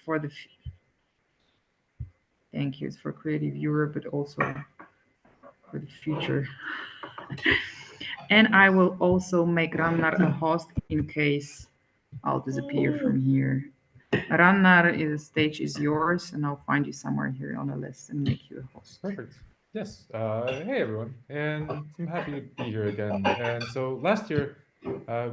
for the thank yous for Creative Europe, but also for the future. And I will also make Rannar a host in case I'll disappear from here. Rannar, the stage is yours, and I'll find you somewhere here on the list and make you a host. Perfect. Yes. Hey everyone, and I'm happy to be here again. And so last year,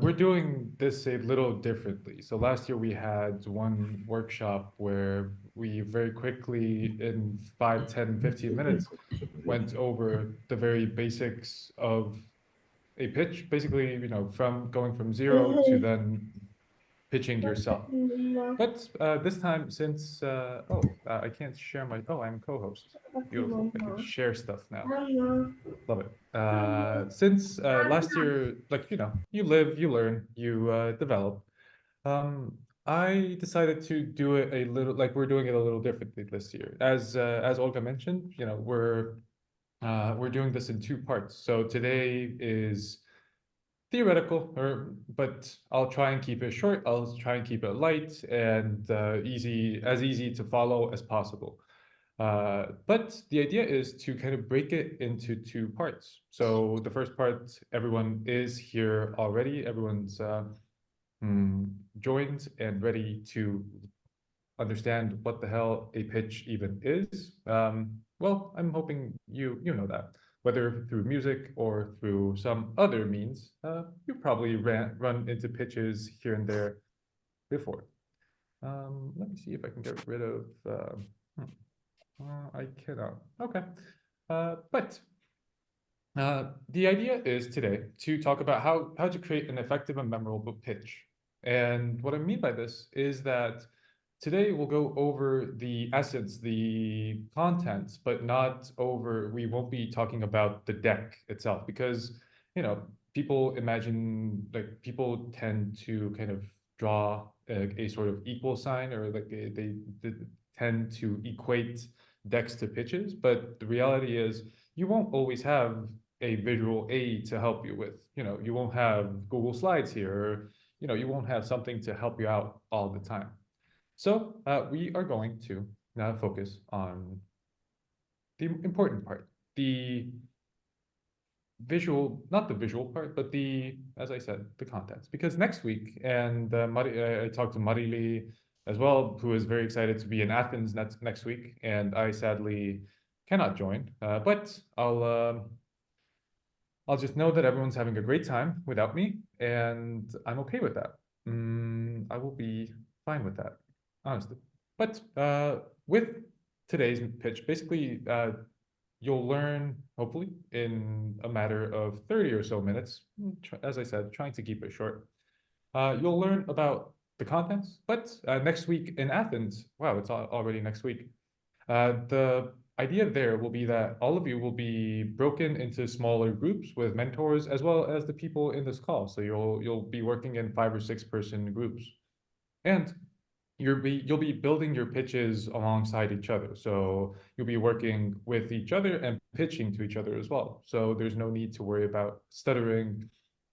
we're doing this a little differently. So last year we had one workshop where we very quickly, in 5, 10, 15 minutes, went over the very basics of a pitch. Basically, from going from zero to then pitching yourself. But this time, since I can't share my I'm co-host. Beautiful. I can share stuff now. Love it. Since last year, like you live, you learn, you develop. Um, I decided to do it a little like we're doing it a little differently this year. As Olga mentioned, we're doing this in two parts. So today is theoretical, but I'll try and keep it short. I'll try and keep it light and easy to follow as possible. But the idea is to kind of break it into two parts. So the first part, everyone is here already. Everyone's joined and ready to understand what the hell a pitch even is. Well, I'm hoping you know that, whether through music or through some other means. You probably run into pitches here and there before. Let me see if I can get rid of. I cannot. Okay. But the idea is today to talk about how to create an effective and memorable pitch. And what I mean by this is that today we'll go over the essence, the contents, but not over, we won't be talking about the deck itself because, you know, people imagine, like people tend to kind of draw a sort of equal sign or like they tend to equate decks to pitches. But the reality is you won't always have a visual aid to help you with, you won't have Google Slides here, or, you won't have something to help you out all the time. So we are going to now focus on the important part, the visual, not the visual part, but as I said, the contents. Because next week, and I talked to Marili as well, who is very excited to be in Athens next week, and I sadly cannot join, but I'll just know that everyone's having a great time without me, and I'm okay with that. I will be fine with that, honestly. But with today's pitch, basically, you'll learn, hopefully, in a matter of 30 or so minutes, as I said, trying to keep it short. You'll learn about the contents, but next week in Athens, wow, it's already next week. The idea there will be that all of you will be broken into smaller groups with mentors as well as the people in this call. So you'll be working in 5 or 6 person groups, and you'll be building your pitches alongside each other. So you'll be working with each other and pitching to each other as well. So there's no need to worry about stuttering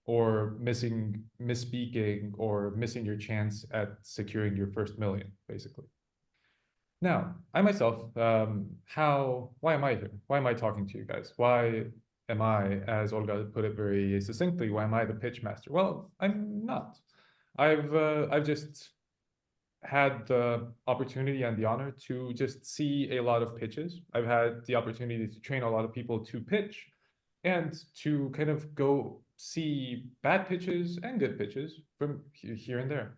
or misspeaking or missing your chance at securing your first million, basically. Now, I myself, why am I here? Why am I talking to you guys? Why am I, as Olga put it very succinctly, why am I the pitch master? Well, I'm not. I've just had the opportunity and the honor to just see a lot of pitches. I've had the opportunity to train a lot of people to pitch and to kind of go see bad pitches and good pitches from here and there.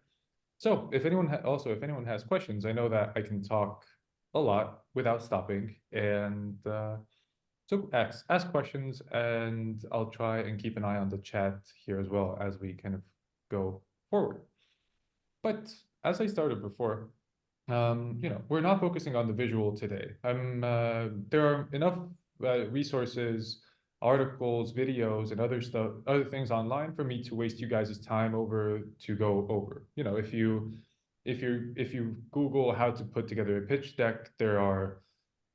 So if anyone has questions, I know that I can talk a lot without stopping, and so ask questions, and I'll try and keep an eye on the chat here as well as we kind of go forward. But as I started before, we're not focusing on the visual today. There are enough resources, articles, videos, and other things online for me to waste you guys' time over to go over. If you Google how to put together a pitch deck,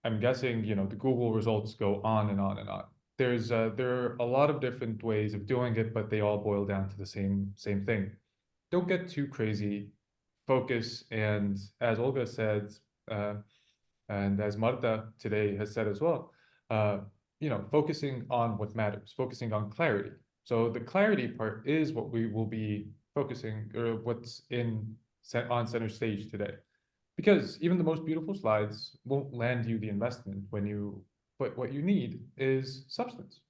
I'm guessing, the Google results go on and on and on. There are a lot of different ways of doing it, but they all boil down to the same thing. Don't get too crazy. focus, and as Olga said, uh, and as Marta today has said as well, uh, focusing on what matters, focusing on clarity. So the clarity part is what we will be focusing, or what's on center stage today. Because even the most beautiful slides won't land you the investment but what you need is substance.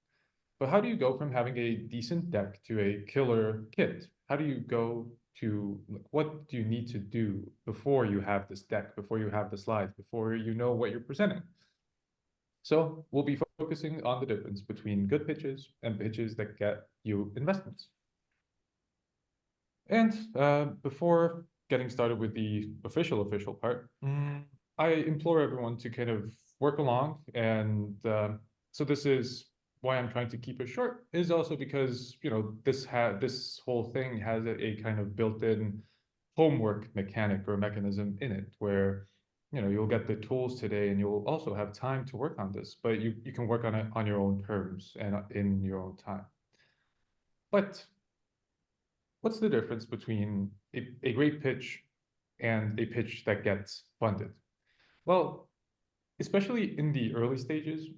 But how do you go from having a decent deck to a killer kit? How do you go to, what do you need to do before you have this deck, before you have the slides, before you know what you're presenting? So we'll be focusing on the difference between good pitches and pitches that get you investments. And before getting started with the official part, I implore everyone to kind of work along. And so this is why I'm trying to keep it short, is also because, this whole thing has a kind of built-in homework mechanic or mechanism in it, where, you'll get the tools today and you'll also have time to work on this, but you can work on it on your own terms and in your own time. But what's the difference between a great pitch and a pitch that gets funded? Well, especially in the early stages,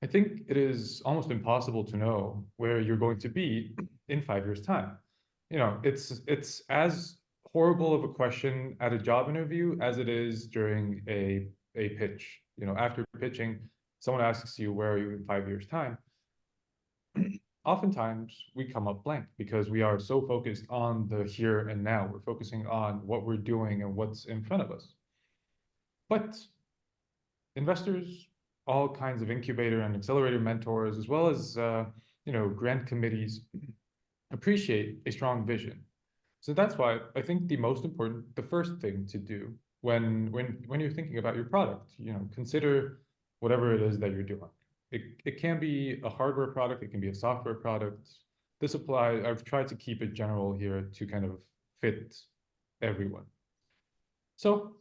I think it is almost impossible to know where you're going to be in 5 years' time. It's as horrible of a question at a job interview as it is during a pitch. After pitching, someone asks you, where are you in 5 years' time? Oftentimes we come up blank because we are so focused on the here and now. We're focusing on what we're doing and what's in front of us. But investors, all kinds of incubator and accelerator mentors, as well as grant committees, appreciate a strong vision. So that's why I think the first thing to do when you're thinking about your product, consider whatever it is that you're doing. It can be a hardware product, it can be a software product. I've tried to keep it general here to kind of fit everyone. So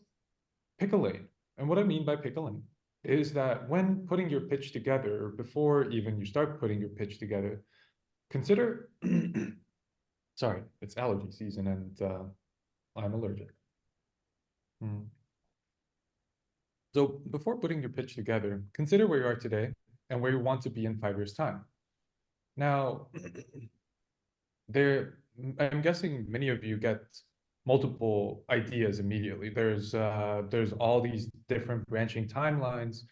pick a lane. And what I mean by pick a lane is that when putting your pitch together, before even you start putting your pitch together, consider, sorry, it's allergy season and I'm allergic. So before putting your pitch together, consider where you are today and where you want to be in 5 years' time. Now, I'm guessing many of you get multiple ideas immediately. There's all these different branching timelines,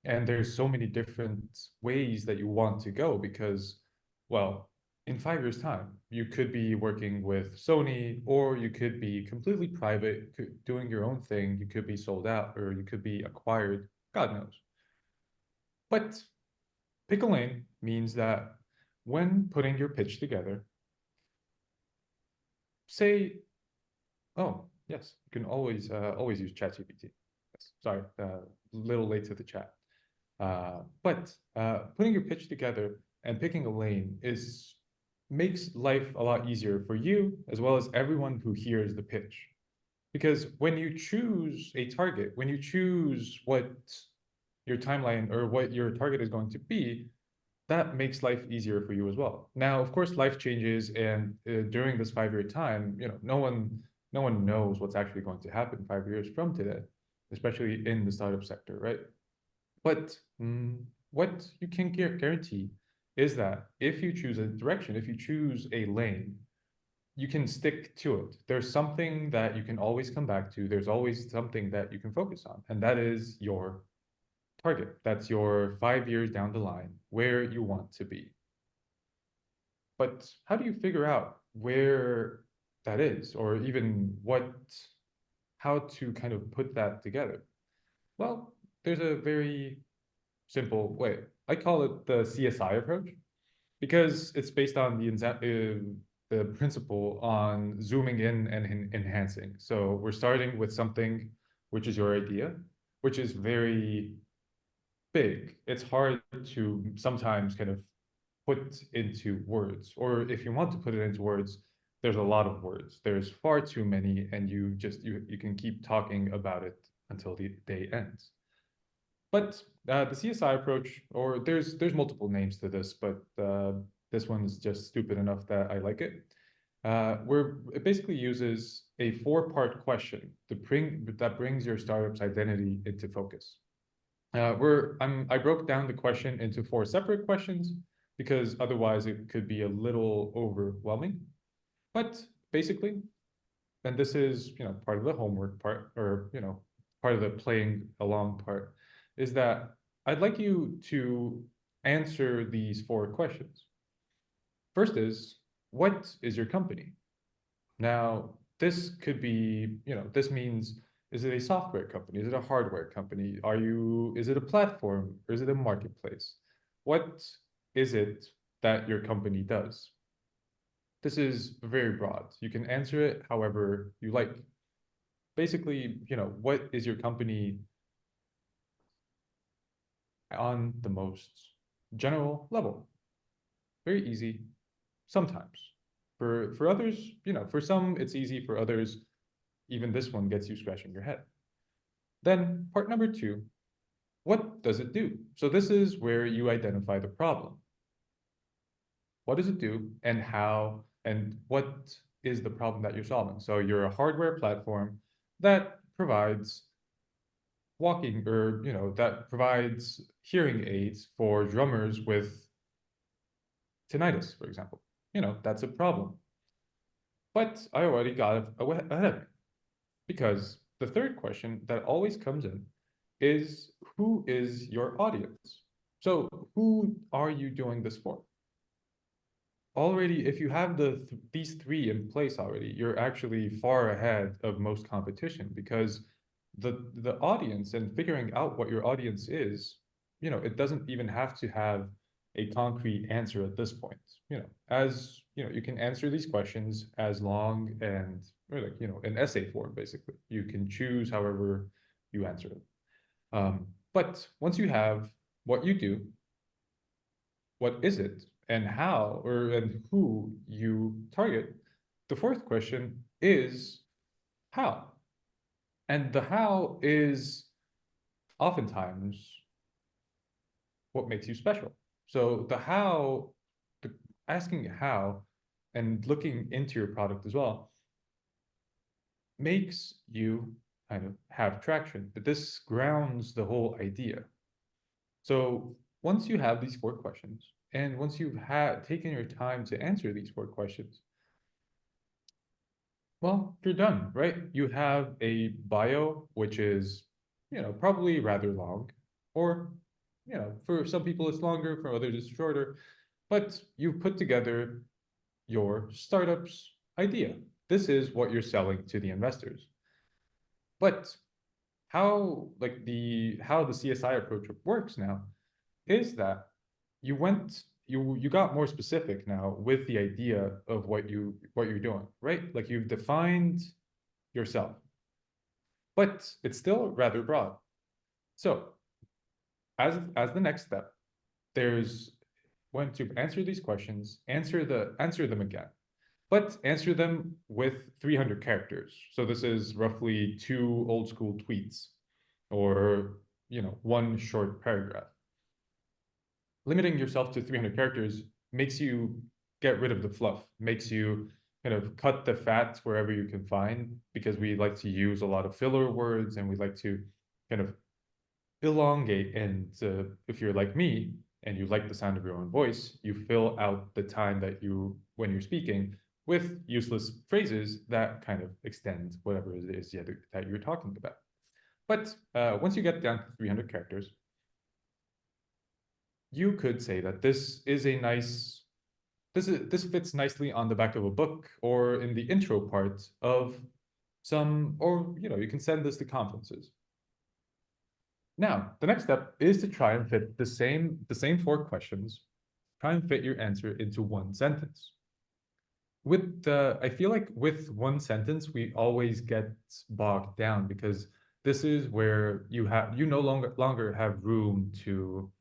and there's so many different ways that you want to go because, well, in 5 years' time, you could be working with Sony, or you could be completely private, doing your own thing. You could be sold out, or you could be acquired. God knows. But pick a lane means that when putting your pitch together, say, oh, yes, you can always use ChatGPT. Yes, sorry, a little late to the chat. But putting your pitch together and picking a lane makes life a lot easier for you as well as everyone who hears the pitch. Because when you choose a target, when you choose what your timeline or what your target is going to be, that makes life easier for you as well. Now, of course, life changes, and during this 5 year time, no one knows what's actually going to happen 5 years from today, especially in the startup sector, right? But what you can guarantee is that if you choose a direction, if you choose a lane, you can stick to it. There's something that you can always come back to. There's always something that you can focus on, and that is your target. That's your 5 years down the line, where you want to be. But how do you figure out where that is, or even how to kind of put that together? Well, there's a very simple way. I call it the CSI approach because it's based on the principle on zooming in and enhancing. So we're starting with something which is your idea, which is very big. It's hard to sometimes kind of put into words, or if you want to put it into words, there's a lot of words. There's far too many, and you can keep talking about it until the day ends. But the CSI approach, or there's multiple names to this, but this one's just stupid enough that I like it. where it basically uses a 4-part question that brings your startup's identity into focus. I broke down the question into 4 separate questions because otherwise it could be a little overwhelming. But basically, and this is part of the homework part, or part of the playing along part, is that I'd like you to answer these 4 questions. First is, what is your company? Now, this could be, this means, is it a software company? Is it a hardware company? Is it a platform or is it a marketplace? What is it that your company does? This is very broad. You can answer it however you like. Basically, what is your company on the most general level? Very easy, sometimes. For others, for some it's easy, for others, even this one gets you scratching your head. Then part number 2, what does it do? So this is where you identify the problem. What does it do and how, and what is the problem that you're solving? So you're a hardware platform that provides that provides hearing aids for drummers with tinnitus, for example. That's a problem. But I already got ahead of it, because the third question that always comes in is, who is your audience? So who are you doing this for? Already, if you have these 3 in place already, you're actually far ahead of most competition, because the audience, and figuring out what your audience is, it doesn't even have to have a concrete answer at this point. You can answer these questions as long and, or an essay form, basically. You can choose however you answer it. But once you have what you do, what is it, and how, and who you target, the 4th question is how. And the how is oftentimes what makes you special. So asking how and looking into your product as well makes you kind of have traction. But this grounds the whole idea. So once you have these 4 questions, and once you've taken your time to answer these 4 questions, well, you're done, right? You have a bio, which is, probably rather long, or, for some people it's longer, for others it's shorter, but you've put together your startup's idea. This is what you're selling to the investors. But how the CSI approach works now is that you got more specific now with the idea of what you're doing, right? Like, you've defined yourself, but it's still rather broad. So as the next step, there's when to answer these questions, answer them again, but answer them with 300 characters. So this is roughly 2 old school tweets, or 1 short paragraph. Limiting yourself to 300 characters makes you get rid of the fluff, makes you kind of cut the fat wherever you can find, because we like to use a lot of filler words, and we like to kind of elongate. And if you're like me and you like the sound of your own voice, you fill out the time when you're speaking with useless phrases that kind of extend whatever it is that you're talking about. But once you get down to 300 characters, you could say that this fits nicely on the back of a book, or in the intro part of some, or you can send this to conferences. Now, the next step is to try and fit the same 4 questions, try and fit your answer into 1 sentence. I feel like with 1 sentence, we always get bogged down, because this is where you no longer have room to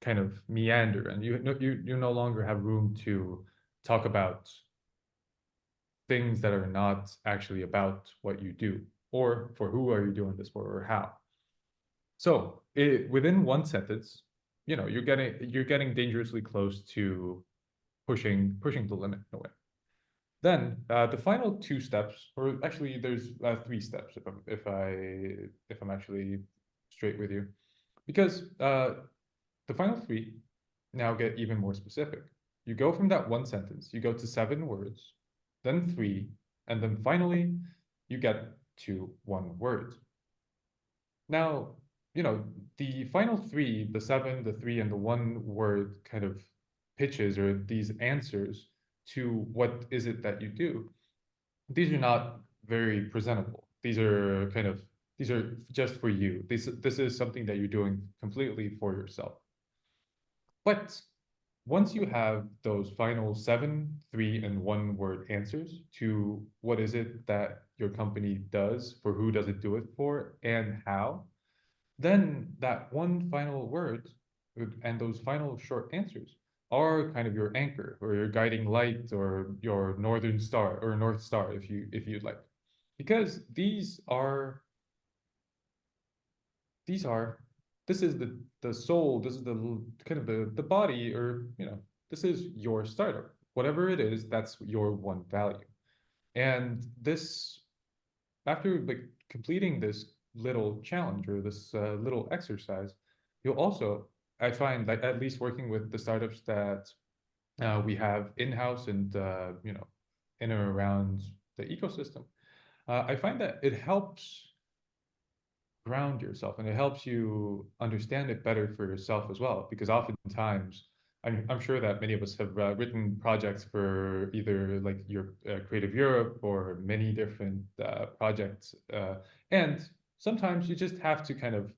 kind of meander, and you no longer have room to talk about things that are not actually about what you do, or for who are you doing this for, or how. So within 1 sentence, you're getting dangerously close to pushing the limit in a way. Then the final two steps, or actually there's three steps if I'm actually straight with you, because the final three now get even more specific. You go from that one sentence, you go to 7 words, then three, and then finally you get to 1 word. Now, the final three, the seven, the three, and the 1 word kind of pitches or these answers to what is it that you do, these are not very presentable. These are just for you. This is something that you're doing completely for yourself. But once you have those final 7, 3, and 1 word answers to what is it that your company does, for who does it do it for, and how, then that one final word and those final short answers are kind of your anchor or your guiding light or your northern star or north star if you'd like. Because these are this is the soul, this is the kind of the body, or this is your startup. Whatever it is, that's your one value. And this, after like completing this little challenge or this little exercise, you'll also, I find, like at least working with the startups that we have in-house and in or around the ecosystem, I find that it helps ground yourself and it helps you understand it better for yourself as well. Because oftentimes, I'm sure that many of us have written projects for either like your Creative Europe or many different projects. And sometimes you just have to kind of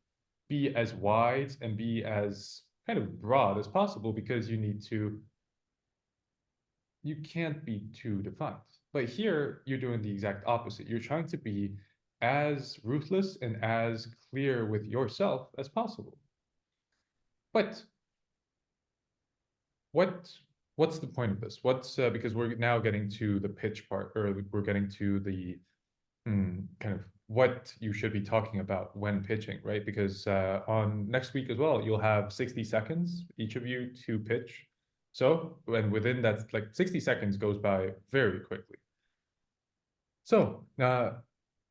be as wide and be as kind of broad as possible because you can't be too defined. But here you're doing the exact opposite. You're trying to be as ruthless and as clear with yourself as possible. But what what's the point of this? What's because we're now getting to the pitch part, or we're getting to the kind of what you should be talking about when pitching, right? Because on next week as well, you'll have 60 seconds, each of you, to pitch. So, and within that, like 60 seconds goes by very quickly. So,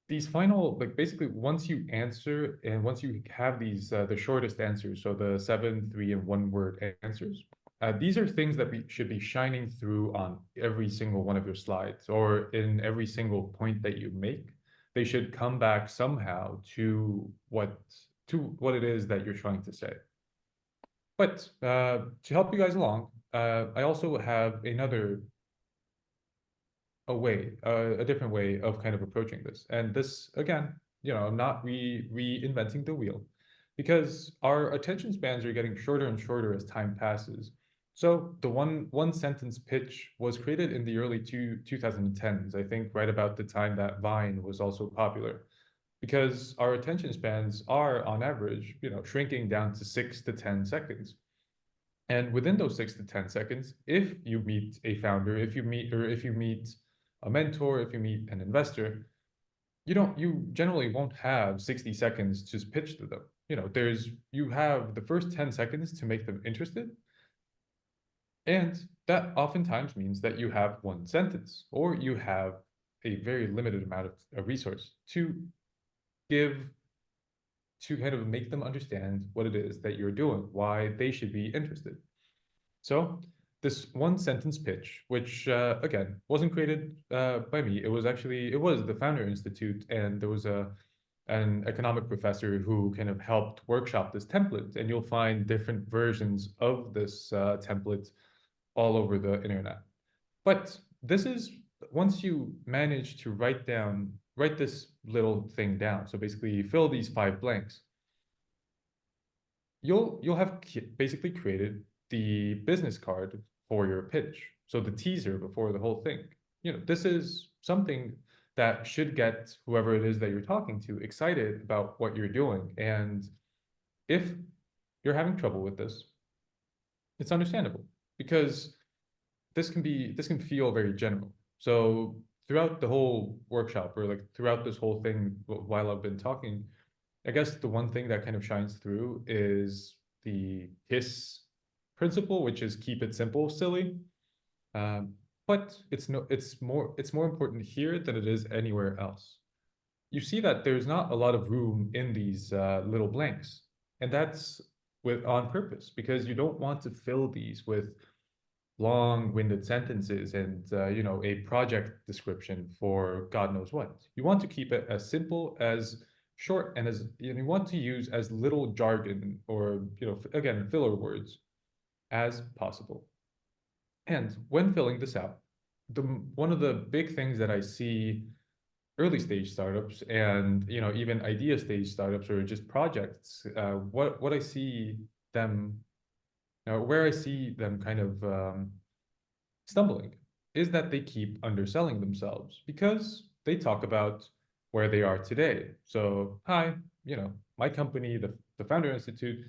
these final, like basically once you answer and once you have these, the shortest answers, so the 7, 3, and 1 word answers, these are things that we should be shining through on every single one of your slides or in every single point that you make. They should come back somehow to what it is that you're trying to say. But to help you guys along, I also have a different way of kind of approaching this. And this, again, I'm not reinventing the wheel because our attention spans are getting shorter and shorter as time passes. So the one sentence pitch was created in the early 2010s, I think right about the time that Vine was also popular, because our attention spans are on average, shrinking down to 6 to 10 seconds. And within those 6 to 10 seconds, if you meet a founder, if you meet a mentor, if you meet an investor, you generally won't have 60 seconds to pitch to them. You have the first 10 seconds to make them interested. And that oftentimes means that you have one sentence or you have a very limited amount of resource to give to kind of make them understand what it is that you're doing, why they should be interested. So this one sentence pitch, which again wasn't created by me. It was the Founder Institute, and there was an economic professor who kind of helped workshop this template, and you'll find different versions of this template all over the internet. But this is once you manage to write this little thing down. So basically, fill these 5 blanks. You'll have basically created the business card for your pitch. So the teaser before the whole thing. This is something that should get whoever it is that you're talking to excited about what you're doing. And if you're having trouble with this, it's understandable because this can feel very general. So throughout the whole workshop or like throughout this whole thing while I've been talking, I guess the one thing that kind of shines through is the KISS principle, which is keep it simple, silly. but it's more important here than it is anywhere else. You see that there's not a lot of room in these little blanks, and that's with on purpose because you don't want to fill these with long-winded sentences and a project description for God knows what. You want to keep it as simple as short and you want to use as little jargon or again filler words as possible. And when filling this out, one of the big things that I see early stage startups and even idea stage startups or just projects, what I see them where I see them kind of stumbling is that they keep underselling themselves because they talk about where they are today. So, hi, my company, the Founder Institute,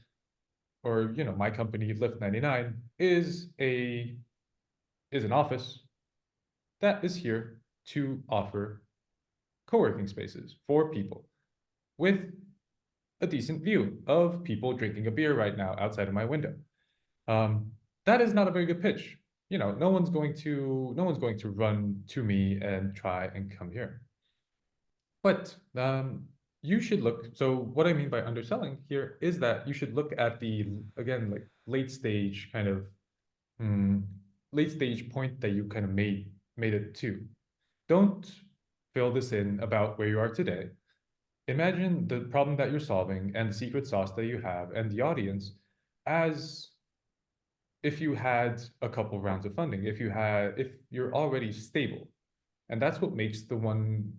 or my company, Lift 99, is an office that is here to offer co-working spaces for people with a decent view of people drinking a beer right now outside of my window. That is not a very good pitch. No one's going to run to me and try and come here. But you should look. So what I mean by underselling here is that you should look at the again like late stage kind of late stage point that you kind of made it to. Don't fill this in about where you are today. Imagine the problem that you're solving and the secret sauce that you have and the audience as if you had a couple rounds of funding, if you're already stable. And that's what makes the one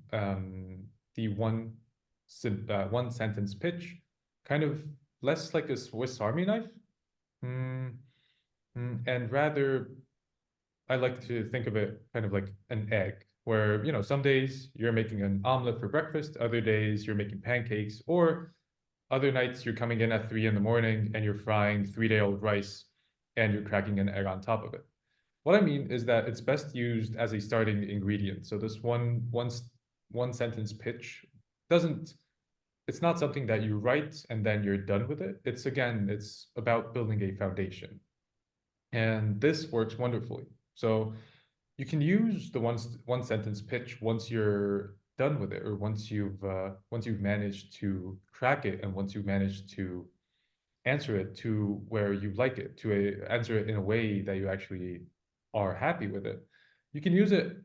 sentence pitch kind of less like a Swiss Army knife. And rather, I like to think of it kind of like an egg, where, some days you're making an omelet for breakfast, other days you're making pancakes, or other nights you're coming in at 3 in the morning and you're frying 3-day-old rice and you're cracking an egg on top of it. What I mean is that it's best used as a starting ingredient. So this one sentence pitch it's not something that you write and then you're done with it. It's about building a foundation. And this works wonderfully. So you can use the one sentence pitch once you're done with it, or once you've managed to crack it, and once you've managed to answer it to where you like it, answer it in a way that you actually are happy with it. You can use it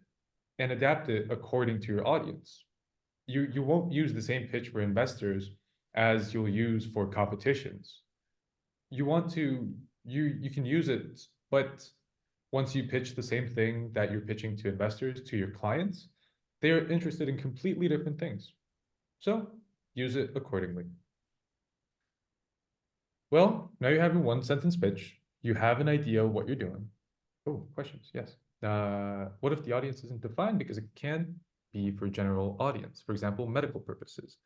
and adapt it according to your audience. You won't use the same pitch for investors as you'll use for competitions. You can use it, but once you pitch the same thing that you're pitching to investors to your clients, they're interested in completely different things. So use it accordingly. Well, now you have a one sentence pitch. You have an idea of what you're doing. Oh, questions, yes. What if the audience isn't defined? Because it can be for general audience, for example, medical purposes.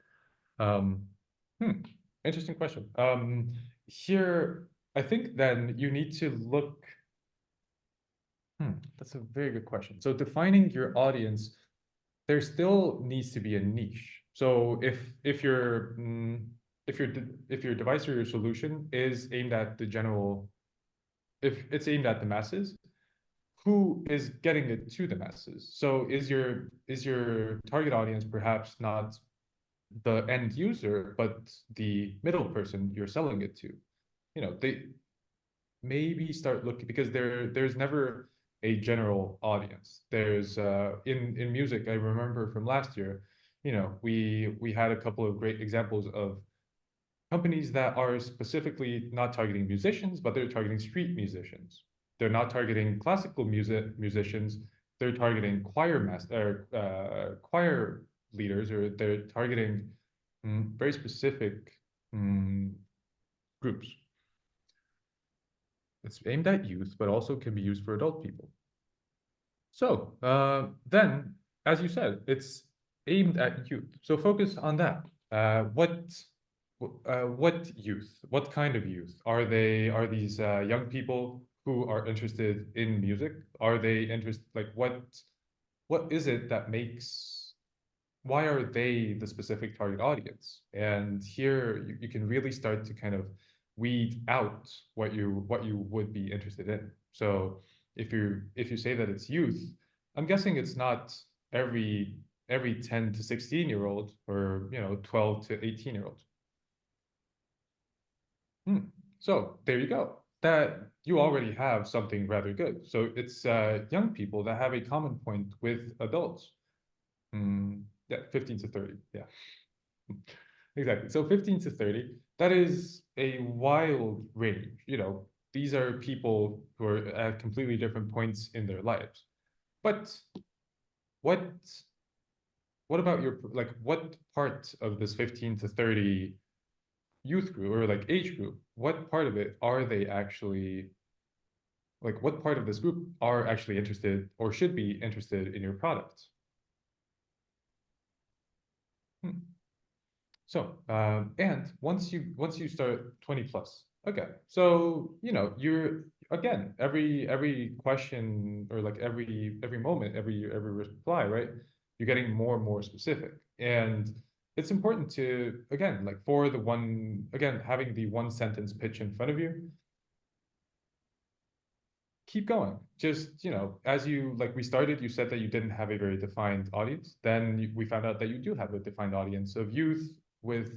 Um, Interesting question. Here, I think then you need to look. That's a very good question. So defining your audience, there still needs to be a niche. So if your device or your solution is aimed at the general, if it's aimed at the masses, who is getting it to the masses? So is your target audience perhaps not the end user, but the middle person you're selling it to? They maybe start looking, because there's never a general audience. There's in music, I remember from last year, we had a couple of great examples of companies that are specifically not targeting musicians, but they're targeting street musicians. They're not targeting classical musicians. They're targeting choir leaders, or they're targeting very specific groups. It's aimed at youth, but also can be used for adult people. So then, as you said, it's aimed at youth. So focus on that. What youth? What kind of youth? Are these young people who are interested in music? Are they interested, like, what is it that makes, why are they the specific target audience? And here you can really start to kind of weed out what you would be interested in. So if you say that it's youth, I'm guessing it's not every 10 to 16-year-old or 12 to 18-year-old. So there you go. That you already have something rather good. So it's young people that have a common point with adults. Yeah, 15 to 30. Yeah, exactly. So 15 to 30, that is a wild range. These are people who are at completely different points in their lives. But what what about what part of this 15 to 30 youth group or like age group, what part of it are they actually what part of this group are actually interested or should be interested in your product? Hmm. So, and once you start 20 plus, okay. So, you're again, every question or like every moment, every reply, right? You're getting more and more specific. And it's important to, again, like for the one, again, having the one sentence pitch in front of you, keep going. Just, as you like we started, you said that you didn't have a very defined audience. Then we found out that you do have a defined audience of youth with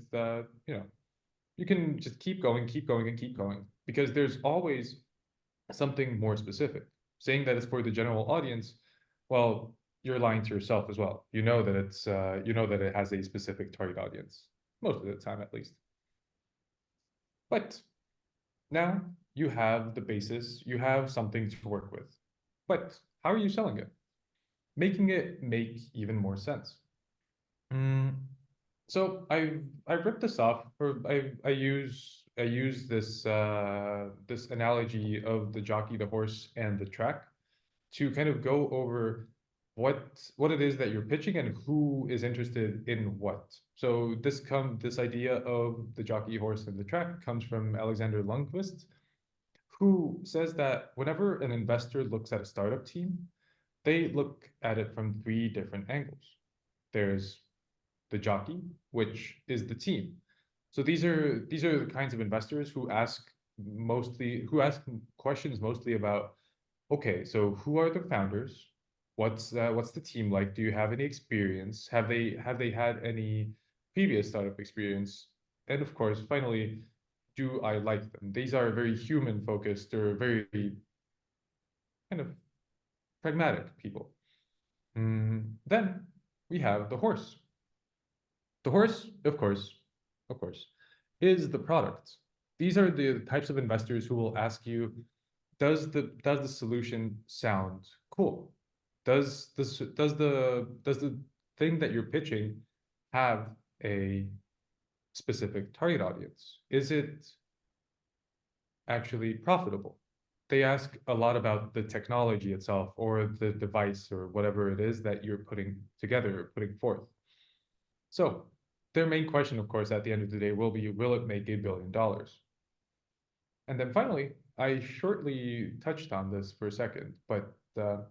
you can just keep going, keep going, and keep going because there's always something more specific. Saying that it's for the general audience, well, you're lying to yourself as well. You know that it has a specific target audience most of the time, at least. But now you have the basis, you have something to work with. But how are you selling it? Making it make even more sense. Mm, so I ripped this off, or I use this analogy of the jockey, the horse, and the track to kind of go over what it is that you're pitching and who is interested in what. So this idea of the jockey, horse, and the track comes from Alexander Lundquist, who says that whenever an investor looks at a startup team, they look at it from three different angles. There's the jockey, which is the team. So these are the kinds of investors who ask questions mostly about, okay, so who are the founders? What's the team like? Do you have any experience? Have they had any previous startup experience? And of course, finally, do I like them? These are very human focused or very kind of pragmatic people. Then we have the horse. The horse, of course, is the product. These are the types of investors who will ask you, does the solution sound cool? Does the thing that you're pitching have a specific target audience? Is it actually profitable? They ask a lot about the technology itself or the device or whatever it is that you're putting together or putting forth. So their main question, of course, at the end of the day will be, will it make $1 billion? And then finally, I shortly touched on this for a second, but the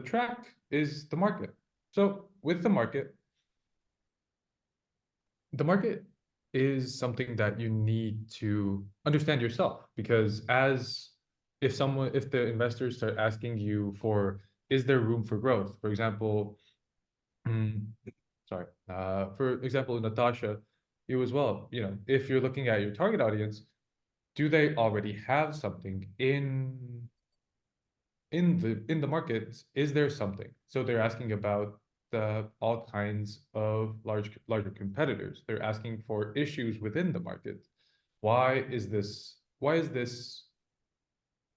track is the market. So with the market is something that you need to understand yourself because if the investors start asking you for, is there room for growth? For example, mm, sorry, for example, Natasha, you as well, if you're looking at your target audience, do they already have something in the market? Is there something? So they're asking about all kinds of larger competitors. They're asking for issues within the market. Why is this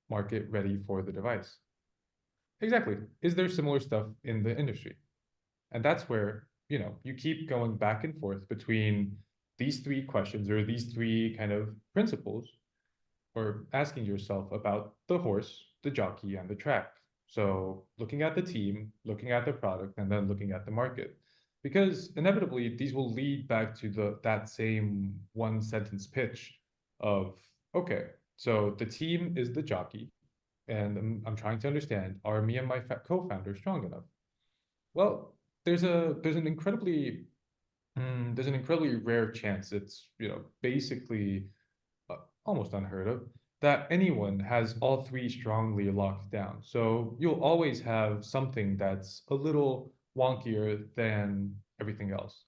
market ready for the device? Exactly. Is there similar stuff in the industry? And that's where, you keep going back and forth between these three questions or these three kind of principles, or asking yourself about the horse, the jockey, and the track. So looking at the team, looking at the product, and then looking at the market. Because inevitably these will lead back to that same one sentence pitch of, okay, so the team is the jockey, and I'm trying to understand, are me and my co-founder strong enough? Well, there's an incredibly rare chance. It's basically almost unheard of that anyone has all three strongly locked down. So you'll always have something that's a little wonkier than everything else.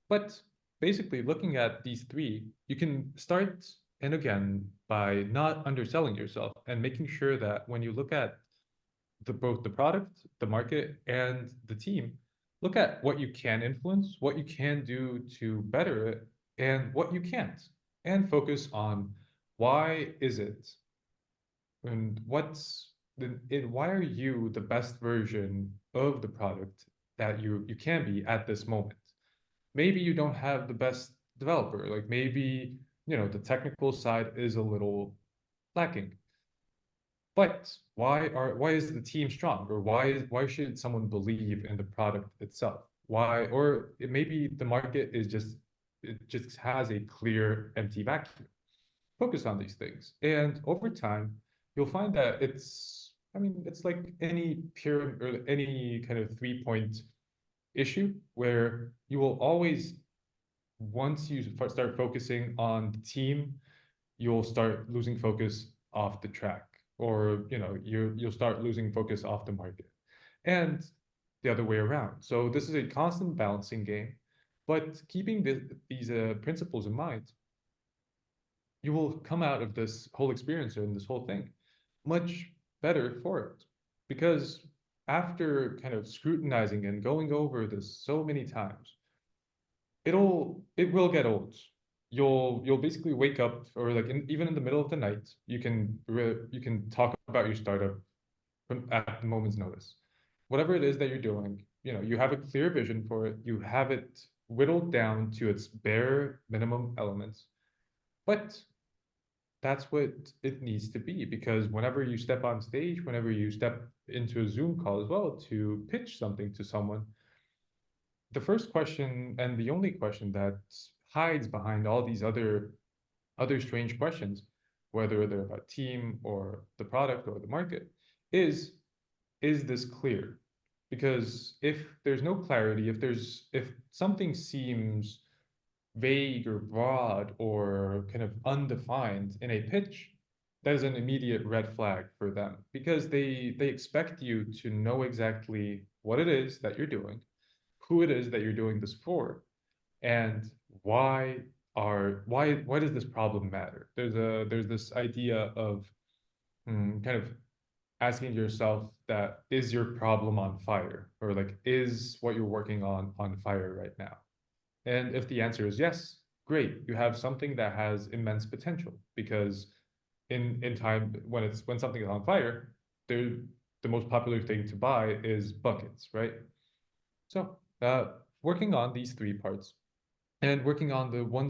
But basically, looking at these three, you can start and again by not underselling yourself and making sure that when you look at both the product, the market, and the team, look at what you can influence, what you can do to better it, and what you can't, and focus on why is it and why are you the best version of the product that you can be at this moment. Maybe you don't have the best developer, like maybe the technical side is a little lacking, but why is the team strong, or why should someone believe in the product itself? Why, or maybe the market is just, it just has a clear empty vacuum. Focus on these things, and over time you'll find that it's like any pyramid or any kind of 3 point issue where you will always, once you start focusing on the team, you'll start losing focus off the track, or you'll start losing focus off the market, and the other way around. So this is a constant balancing game, but keeping these principles in mind, you will come out of this whole experience and this whole thing much better for it. Because after kind of scrutinizing and going over this so many times, it will get old. You'll basically wake up, or like even in the middle of the night, you can talk about your startup at the moment's notice. Whatever it is that you're doing, you have a clear vision for it. You have it whittled down to its bare minimum elements. But that's what it needs to be, because whenever you step on stage, whenever you step into a Zoom call as well to pitch something to someone, the first question and the only question that hides behind all these other strange questions, whether they're about team or the product or the market, is this clear? Because if there's no clarity, if something seems vague or broad or kind of undefined in a pitch, that is an immediate red flag for them, because they expect you to know exactly what it is that you're doing, who it is that you're doing this for, and why does this problem matter. There's this idea of kind of asking yourself, that is your problem on fire, or like, is what you're working on fire right now? And if the answer is yes, great, you have something that has immense potential, because in time, when something is on fire, the most popular thing to buy is buckets, right? So working on these three parts, and working on the one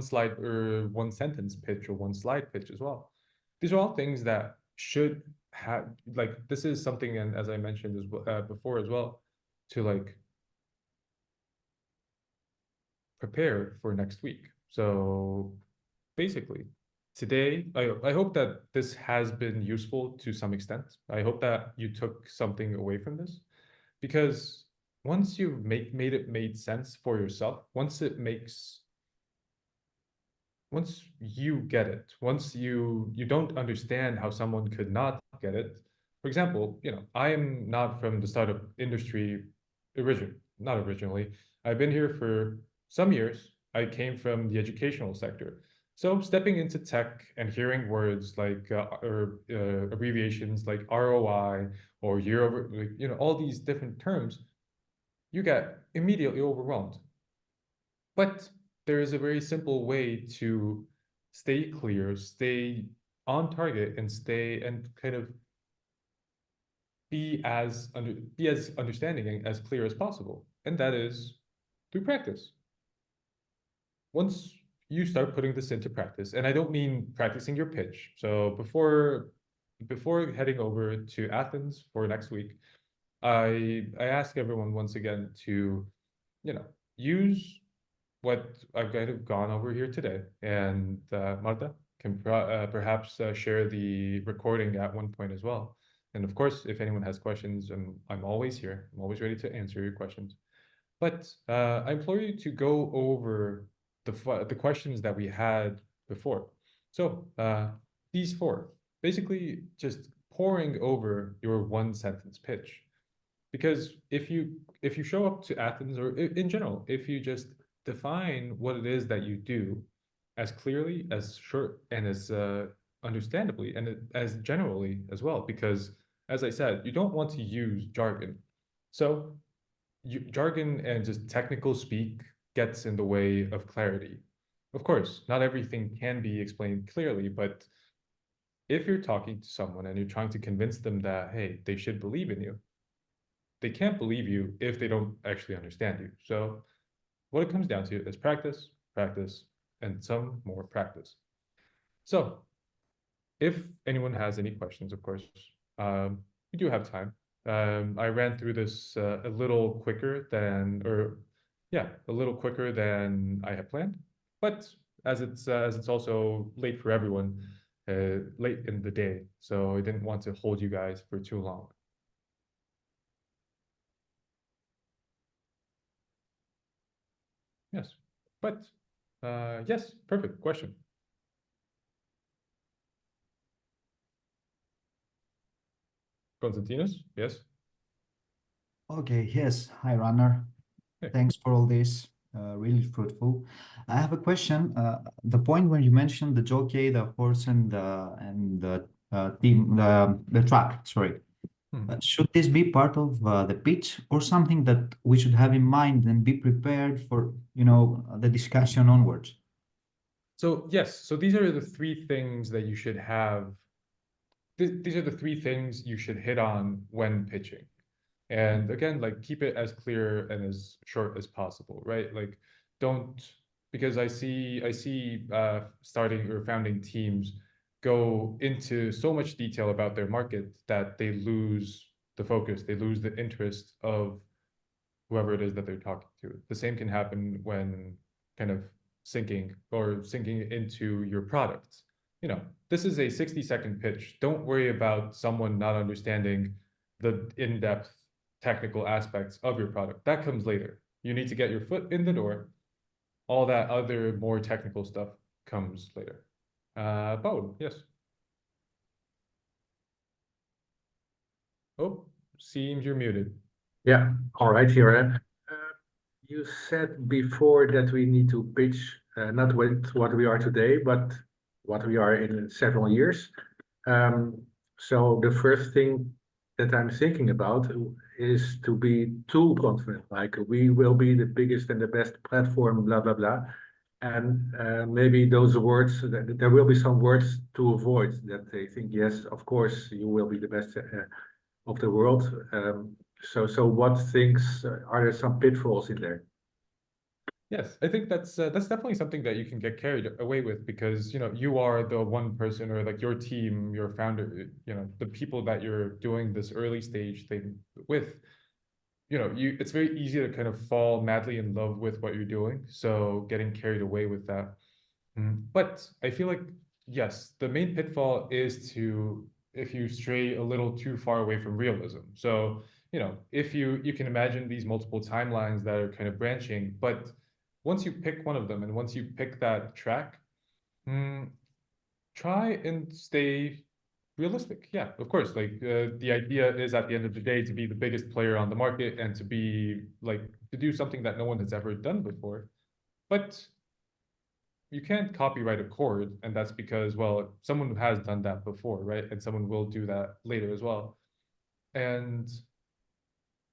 slide or one sentence pitch or one slide pitch as well. These are all things that should have, like, this is something, and as I mentioned as well, before as well, to like prepare for next week. So basically, today, I hope that this has been useful to some extent. I hope that you took something away from this, because once you've made sense for yourself, once you get it, once you don't understand how someone could not get it. For example, I am not from the startup industry not originally. I've been here for some years. I came from the educational sector. So stepping into tech and hearing words like abbreviations like ROI or year over, like, all these different terms, you get immediately overwhelmed. But there is a very simple way to stay clear, stay on target, and stay and kind of be as understanding and as clear as possible. And that is through practice. Once you start putting this into practice, and I don't mean practicing your pitch. So before heading over to Athens for next week, I ask everyone once again to, use what I've kind of gone over here today. And Marta can perhaps share the recording at one point as well. And of course, if anyone has questions, I'm always here. I'm always ready to answer your questions. But I implore you to go over the questions that we had before. So these four, basically just pouring over your one sentence pitch. Because if you show up to Athens, or in general, if you just define what it is that you do as clearly, as short, and as understandably, and as generally as well, because as I said, you don't want to use jargon. So jargon and just technical speak gets in the way of clarity. Of course, not everything can be explained clearly, but if you're talking to someone and you're trying to convince them that, hey, they should believe in you, they can't believe you if they don't actually understand you. So what it comes down to is practice, practice, and some more practice. So if anyone has any questions, of course, we do have time. I ran through this a little quicker than, or yeah, a little quicker than I had planned. But as it's also late for everyone, late in the day, so I didn't want to hold you guys for too long. Yes, but yes, perfect question. Konstantinos, yes. Okay, yes. Hi, Rannar. Hey. Thanks for all this. Really fruitful. I have a question. The point when you mentioned the jockey, the horse, and the team, the track. Sorry. Should this be part of the pitch or something that we should have in mind and be prepared for, the discussion onwards? So yes, so these are the three things that you should have. These are the three things you should hit on when pitching. And again, like keep it as clear and as short as possible, right? Like don't, because I see starting or founding teams go into so much detail about their market that they lose the focus, they lose the interest of whoever it is that they're talking to. The same can happen when kind of sinking into your product. This is a 60-second pitch. Don't worry about someone not understanding the in-depth technical aspects of your product. That comes later. You need to get your foot in the door. All that other more technical stuff comes later. Bo, yes. Oh, seems you're muted. Yeah, all right, here. You said before that we need to pitch not with what we are today, but what we are in several years. So the first thing that I'm thinking about is to be too confident, like we will be the biggest and the best platform, blah, blah, blah. And maybe those words, there will be some words to avoid that they think, yes, of course, you will be the best of the world. So what things are there some pitfalls in there? Yes, I think that's definitely something that you can get carried away with because you are the one person or like your team, your founder, the people that you're doing this early stage thing with. It's very easy to kind of fall madly in love with what you're doing. So getting carried away with that. But I feel like yes, the main pitfall is if you stray a little too far away from realism. So if you can imagine these multiple timelines that are kind of branching, but once you pick one of them and once you pick that track, try and stay realistic. Yeah, of course. Like the idea is at the end of the day to be the biggest player on the market and to be like to do something that no one has ever done before. But you can't copyright a chord, and that's because, well, someone has done that before, right? And someone will do that later as well. And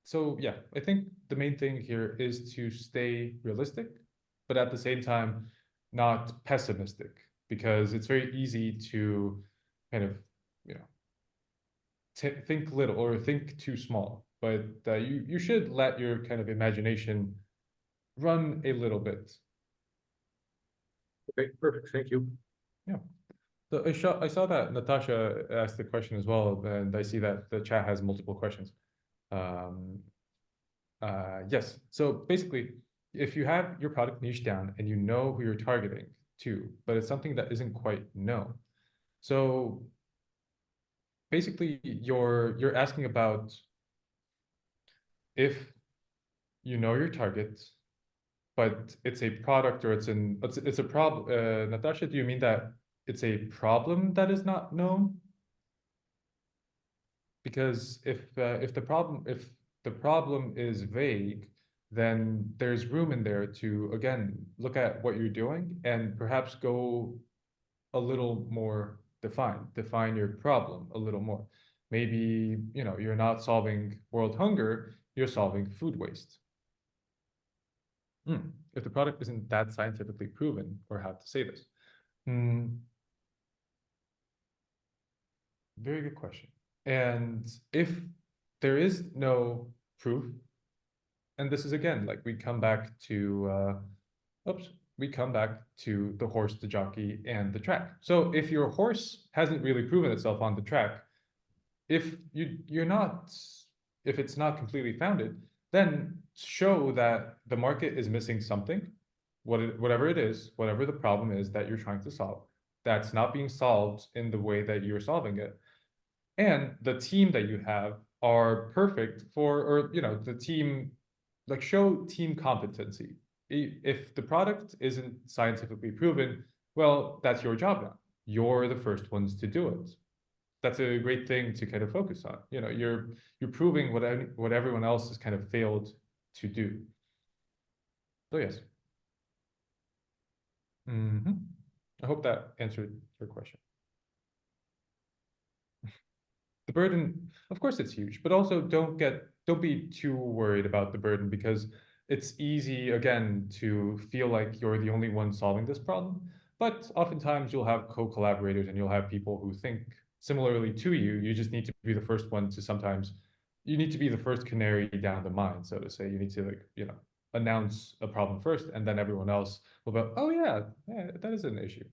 so, yeah, I think the main thing here is to stay realistic, but at the same time, not pessimistic, because it's very easy to kind of, think little or think too small. But you should let your kind of imagination run a little bit. Okay, perfect. Thank you. Yeah. So I saw that Natasha asked the question as well, and I see that the chat has multiple questions. Yes. So basically, if you have your product niche down and you know who you're targeting to, but it's something that isn't quite known. So basically, you're asking about if you know your target, but it's a product or it's a problem. Natasha, do you mean that it's a problem that is not known. Because if the problem is vague, then there's room in there to again look at what you're doing and perhaps go a little more define your problem a little more. Maybe, you're not solving world hunger, you're solving food waste. If the product isn't that scientifically proven, or how to say this. Very good question. And if there is no proof, and this is again, like we come back to the horse, the jockey, and the track. So if your horse hasn't really proven itself on the track, if it's not completely founded, then show that the market is missing something, whatever it is, whatever the problem is that you're trying to solve, that's not being solved in the way that you're solving it. And the team that you have are perfect or the team, like show team competency. If the product isn't scientifically proven, well, that's your job now. You're the first ones to do it. That's a great thing to kind of focus on. You're proving what everyone else has kind of failed to do. So yes. I hope that answered your question. The burden, of course it's huge, but also don't be too worried about the burden, because it's easy, again, to feel like you're the only one solving this problem. But oftentimes you'll have co-collaborators and you'll have people who think similarly to you. You just need to be the first one you need to be the first canary down the mine, so to say. You need to announce a problem first, and then everyone else will go, oh yeah, that is an issue.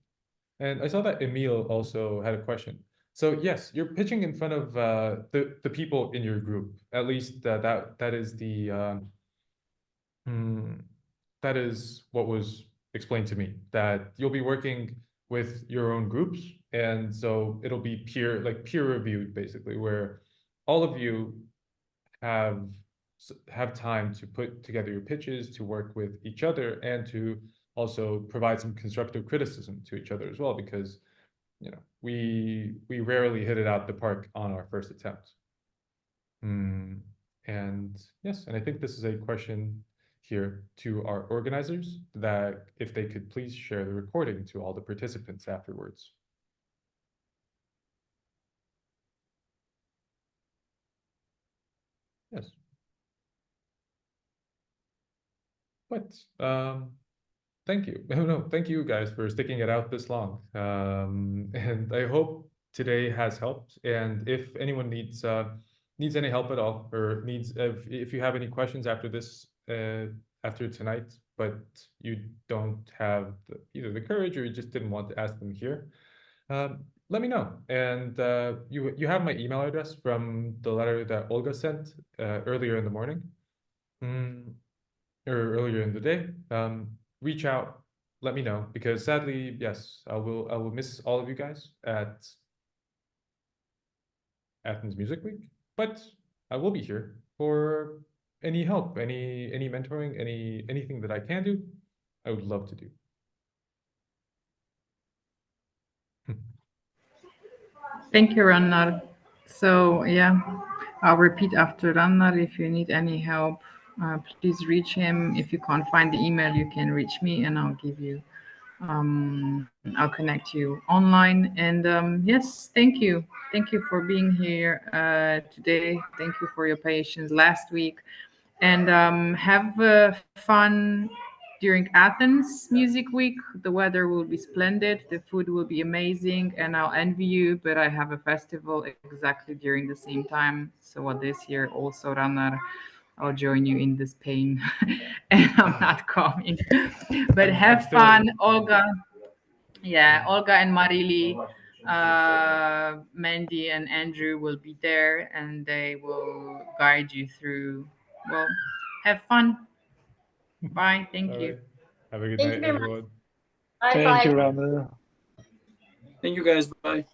And I saw that Emil also had a question. So yes, you're pitching in front of the people in your group. At least that is what was explained to me. That you'll be working with your own groups, and so it'll be peer reviewed, basically, where all of you have time to put together your pitches, to work with each other, and to also provide some constructive criticism to each other as well, because we rarely hit it out the park on our first attempt. And yes, and I think this is a question here to our organizers, that if they could please share the recording to all the participants afterwards. Yes. But thank you. No, thank you guys for sticking it out this long. And I hope today has helped. And if anyone needs any help at all, or if you have any questions after this, after tonight, but you don't have either the courage or you just didn't want to ask them here, let me know. And you have my email address from the letter that Olga sent earlier in the morning, or earlier in the day. Reach out, let me know, because sadly, yes, I will miss all of you guys at Athens Music Week, but I will be here for any help, any mentoring, anything that I can do, I would love to do. Thank you, Rannar. So yeah, I'll repeat after Rannar. If you need any help, please reach him. If you can't find the email, you can reach me, and I'll give you. I'll connect you online. And yes, thank you for being here today. Thank you for your patience last week, and have fun during Athens Music Week. The weather will be splendid, the food will be amazing, and I'll envy you, but I have a festival exactly during the same time. So this year also, Rannar, I'll join you in this pain, and I'm not coming. But have fun, Olga. Yeah, Olga and Marili, Mandy and Andrew will be there, and they will guide you through. Well, have fun. Bye. Thank All you. right. Have a good Thank night, you very much. everyone. Bye Thank bye. you, Rannar. Thank you guys. Bye.